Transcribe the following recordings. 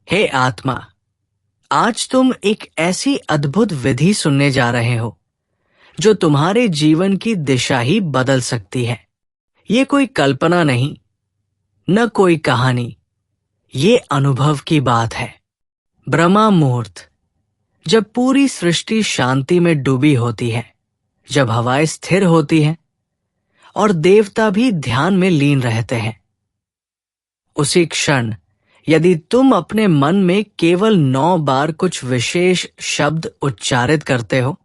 हे आत्मा, आज तुम एक ऐसी अद्भुत विधि सुनने जा रहे हो जो तुम्हारे जीवन की दिशा ही बदल सकती है। ये कोई कल्पना नहीं, न कोई कहानी, ये अनुभव की बात है। ब्रह्मा मुहूर्त, जब पूरी सृष्टि शांति में डूबी होती है, जब हवाएं स्थिर होती हैं और देवता भी ध्यान में लीन रहते हैं, उसी क्षण यदि तुम अपने मन में केवल 9 बार कुछ विशेष शब्द उच्चारित करते हो,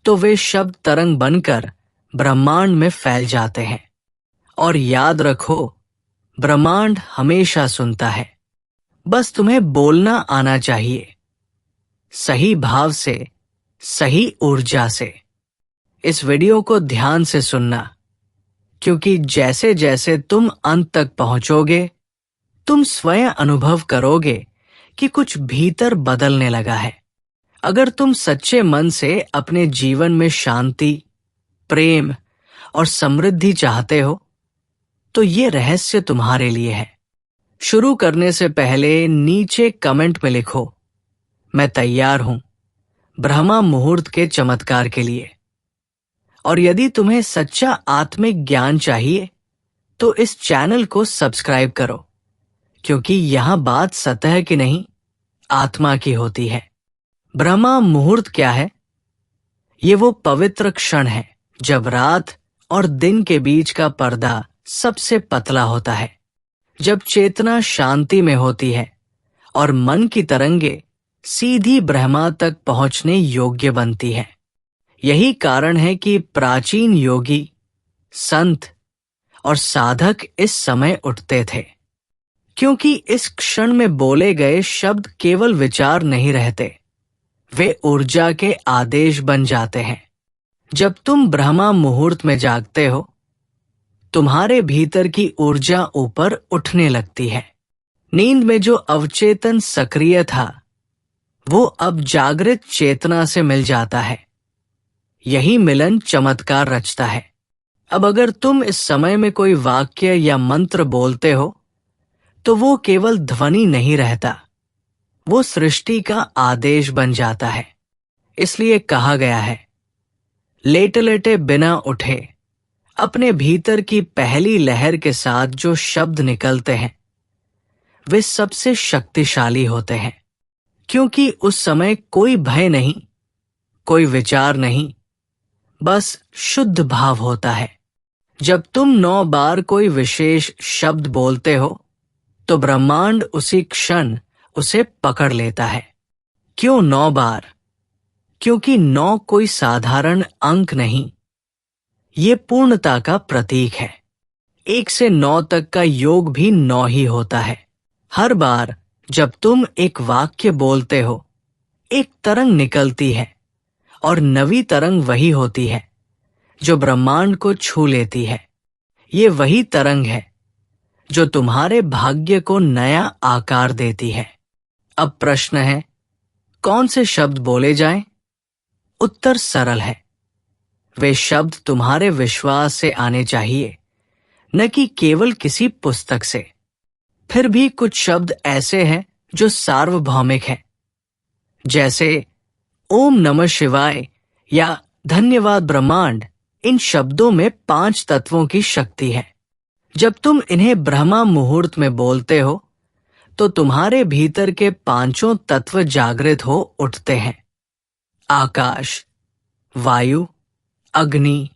तो वे शब्द तरंग बनकर ब्रह्मांड में फैल जाते हैं। और याद रखो, ब्रह्मांड हमेशा सुनता है, बस तुम्हें बोलना आना चाहिए, सही भाव से, सही ऊर्जा से। इस वीडियो को ध्यान से सुनना, क्योंकि जैसे जैसे तुम अंत तक पहुंचोगे, तुम स्वयं अनुभव करोगे कि कुछ भीतर बदलने लगा है। अगर तुम सच्चे मन से अपने जीवन में शांति, प्रेम और समृद्धि चाहते हो, तो ये रहस्य तुम्हारे लिए है। शुरू करने से पहले नीचे कमेंट में लिखो, मैं तैयार हूं ब्रह्मा मुहूर्त के चमत्कार के लिए। और यदि तुम्हें सच्चा आत्मिक ज्ञान चाहिए, तो इस चैनल को सब्सक्राइब करो, क्योंकि यहां बात सतह की नहीं, आत्मा की होती है। ब्रह्मा मुहूर्त क्या है? ये वो पवित्र क्षण है जब रात और दिन के बीच का पर्दा सबसे पतला होता है, जब चेतना शांति में होती है और मन की तरंगे सीधी ब्रह्मा तक पहुंचने योग्य बनती है। यही कारण है कि प्राचीन योगी, संत और साधक इस समय उठते थे, क्योंकि इस क्षण में बोले गए शब्द केवल विचार नहीं रहते, वे ऊर्जा के आदेश बन जाते हैं। जब तुम ब्रह्मा मुहूर्त में जागते हो, तुम्हारे भीतर की ऊर्जा ऊपर उठने लगती है। नींद में जो अवचेतन सक्रिय था, वो अब जागृत चेतना से मिल जाता है। यही मिलन चमत्कार रचता है। अब अगर तुम इस समय में कोई वाक्य या मंत्र बोलते हो, तो वो केवल ध्वनि नहीं रहता, वो सृष्टि का आदेश बन जाता है। इसलिए कहा गया है, लेटे लेटे बिना उठे अपने भीतर की पहली लहर के साथ जो शब्द निकलते हैं, वे सबसे शक्तिशाली होते हैं, क्योंकि उस समय कोई भय नहीं, कोई विचार नहीं, बस शुद्ध भाव होता है। जब तुम 9 बार कोई विशेष शब्द बोलते हो, तो ब्रह्मांड उसी क्षण उसे पकड़ लेता है। क्यों 9 बार? क्योंकि 9 कोई साधारण अंक नहीं, ये पूर्णता का प्रतीक है। 1 से 9 तक का योग भी 9 ही होता है। हर बार जब तुम एक वाक्य बोलते हो, एक तरंग निकलती है, और नवी तरंग वही होती है जो ब्रह्मांड को छू लेती है। ये वही तरंग है जो तुम्हारे भाग्य को नया आकार देती है। अब प्रश्न है, कौन से शब्द बोले जाएं? उत्तर सरल है, वे शब्द तुम्हारे विश्वास से आने चाहिए, न कि केवल किसी पुस्तक से। फिर भी कुछ शब्द ऐसे हैं जो सार्वभौमिक हैं, जैसे ओम नमः शिवाय या धन्यवाद ब्रह्मांड। इन शब्दों में 5 तत्वों की शक्ति है। जब तुम इन्हें ब्रह्मा मुहूर्त में बोलते हो, तो तुम्हारे भीतर के 5 तत्व जागृत हो उठते हैं। आकाश, वायु, अग्नि,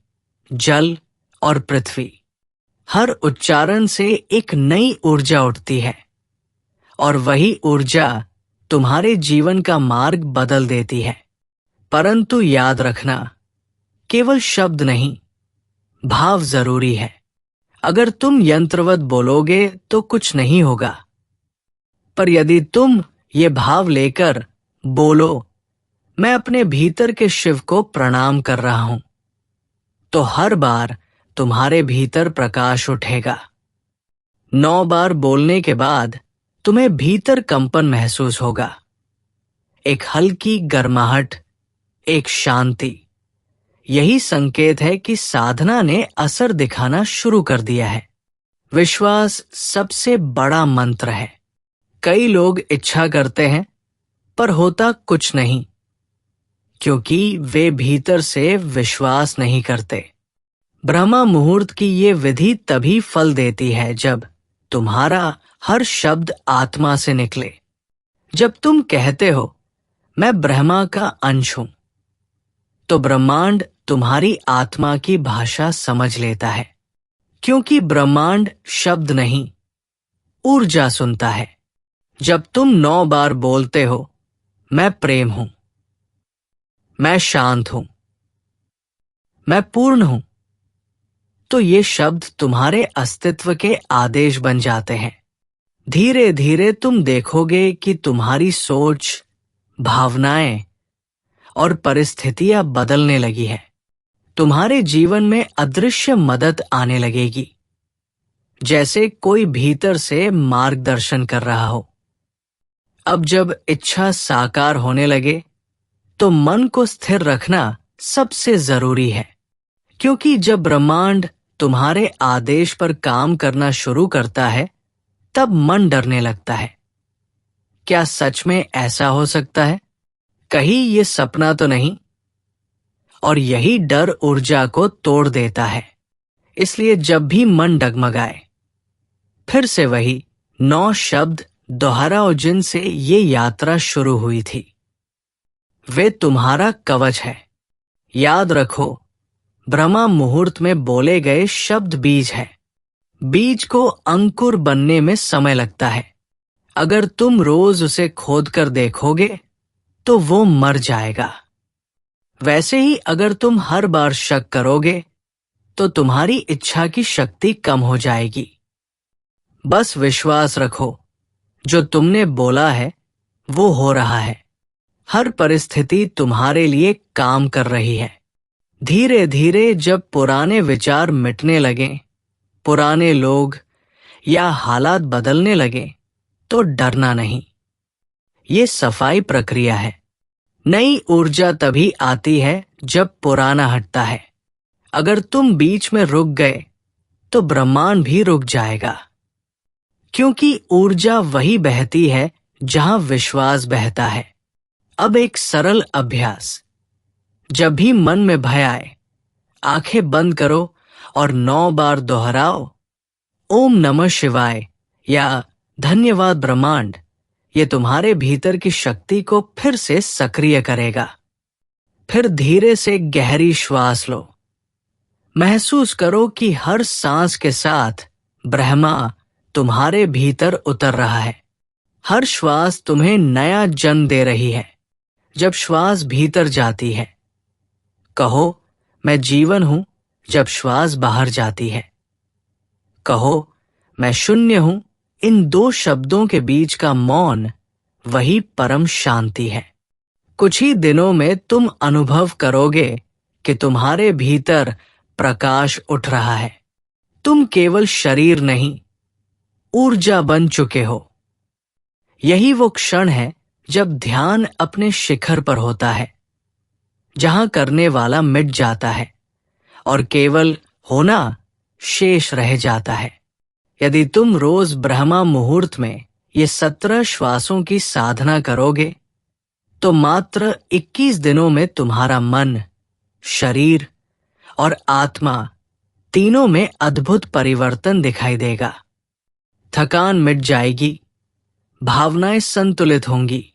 जल और पृथ्वी। हर उच्चारण से एक नई ऊर्जा उठती है, और वही ऊर्जा तुम्हारे जीवन का मार्ग बदल देती है। परंतु याद रखना, केवल शब्द नहीं, भाव जरूरी है। अगर तुम यंत्रवत बोलोगे तो कुछ नहीं होगा, पर यदि तुम ये भाव लेकर बोलो, मैं अपने भीतर के शिव को प्रणाम कर रहा हूं, तो हर बार तुम्हारे भीतर प्रकाश उठेगा। 9 बार बोलने के बाद तुम्हें भीतर कंपन महसूस होगा, एक हल्की गर्माहट, एक शांति। यही संकेत है कि साधना ने असर दिखाना शुरू कर दिया है। विश्वास सबसे बड़ा मंत्र है। कई लोग इच्छा करते हैं पर होता कुछ नहीं, क्योंकि वे भीतर से विश्वास नहीं करते। ब्रह्मा मुहूर्त की ये विधि तभी फल देती है जब तुम्हारा हर शब्द आत्मा से निकले। जब तुम कहते हो मैं ब्रह्मा का अंश हूं, तो ब्रह्मांड तुम्हारी आत्मा की भाषा समझ लेता है, क्योंकि ब्रह्मांड शब्द नहीं, ऊर्जा सुनता है। जब तुम 9 बार बोलते हो मैं प्रेम हूं, मैं शांत हूं, मैं पूर्ण हूं, तो ये शब्द तुम्हारे अस्तित्व के आदेश बन जाते हैं। धीरे धीरे तुम देखोगे कि तुम्हारी सोच, भावनाएं और परिस्थितियां बदलने लगी है। तुम्हारे जीवन में अदृश्य मदद आने लगेगी, जैसे कोई भीतर से मार्गदर्शन कर रहा हो। अब जब इच्छा साकार होने लगे तो मन को स्थिर रखना सबसे जरूरी है, क्योंकि जब ब्रह्मांड तुम्हारे आदेश पर काम करना शुरू करता है तब मन डरने लगता है। क्या सच में ऐसा हो सकता है? कहीं ये सपना तो नहीं? और यही डर ऊर्जा को तोड़ देता है। इसलिए जब भी मन डगमगाए, फिर से वही 9 शब्द दोहराओ जिनसे ये यात्रा शुरू हुई थी। वे तुम्हारा कवच है। याद रखो, ब्रह्मा मुहूर्त में बोले गए शब्द बीज है। बीज को अंकुर बनने में समय लगता है। अगर तुम रोज उसे खोद कर देखोगे तो वो मर जाएगा। वैसे ही अगर तुम हर बार शक करोगे तो तुम्हारी इच्छा की शक्ति कम हो जाएगी। बस विश्वास रखो, जो तुमने बोला है वो हो रहा है। हर परिस्थिति तुम्हारे लिए काम कर रही है। धीरे धीरे जब पुराने विचार मिटने लगे, पुराने लोग या हालात बदलने लगे, तो डरना नहीं। ये सफाई प्रक्रिया है। नई ऊर्जा तभी आती है जब पुराना हटता है। अगर तुम बीच में रुक गए तो ब्रह्मांड भी रुक जाएगा, क्योंकि ऊर्जा वही बहती है जहां विश्वास बहता है। अब एक सरल अभ्यास। जब भी मन में भय आए, आंखें बंद करो और 9 बार दोहराओ, ओम नमः शिवाय या धन्यवाद ब्रह्मांड। ये तुम्हारे भीतर की शक्ति को फिर से सक्रिय करेगा। फिर धीरे से गहरी श्वास लो। महसूस करो कि हर सांस के साथ ब्रह्मा तुम्हारे भीतर उतर रहा है। हर श्वास तुम्हें नया जन्म दे रही है। जब श्वास भीतर जाती है, कहो मैं जीवन हूं। जब श्वास बाहर जाती है, कहो मैं शून्य हूं। इन 2 शब्दों के बीच का मौन वही परम शांति है। कुछ ही दिनों में तुम अनुभव करोगे कि तुम्हारे भीतर प्रकाश उठ रहा है। तुम केवल शरीर नहीं, ऊर्जा बन चुके हो। यही वो क्षण है जब ध्यान अपने शिखर पर होता है, जहां करने वाला मिट जाता है और केवल होना शेष रह जाता है। यदि तुम रोज ब्रह्मा मुहूर्त में ये 17 श्वासों की साधना करोगे, तो मात्र 21 दिनों में तुम्हारा मन, शरीर और आत्मा तीनों में अद्भुत परिवर्तन दिखाई देगा। थकान मिट जाएगी, भावनाएं संतुलित होंगी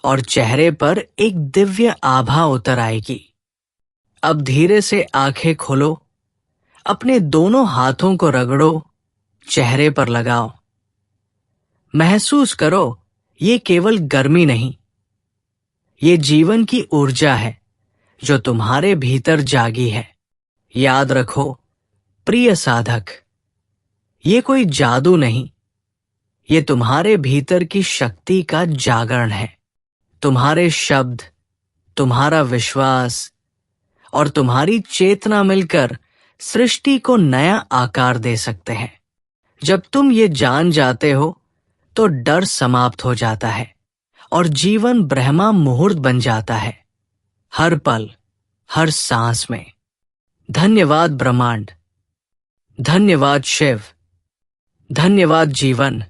और चेहरे पर एक दिव्य आभा उतर आएगी। अब धीरे से आंखें खोलो, अपने दोनों हाथों को रगड़ो, चेहरे पर लगाओ। महसूस करो, ये केवल गर्मी नहीं, ये जीवन की ऊर्जा है जो तुम्हारे भीतर जागी है। याद रखो प्रिय साधक, ये कोई जादू नहीं, ये तुम्हारे भीतर की शक्ति का जागरण है। तुम्हारे शब्द, तुम्हारा विश्वास और तुम्हारी चेतना मिलकर सृष्टि को नया आकार दे सकते हैं। जब तुम ये जान जाते हो तो डर समाप्त हो जाता है और जीवन ब्रह्मा मुहूर्त बन जाता है। हर पल, हर सांस में। धन्यवाद ब्रह्मांड, धन्यवाद शिव, धन्यवाद जीवन।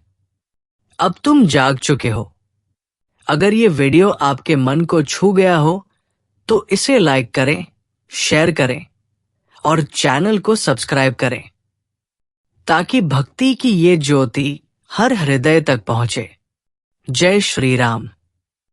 अब तुम जाग चुके हो। अगर ये वीडियो आपके मन को छू गया हो तो इसे लाइक करें, शेयर करें और चैनल को सब्सक्राइब करें ताकि भक्ति की ये ज्योति हर हृदय तक पहुंचे। जय श्री राम।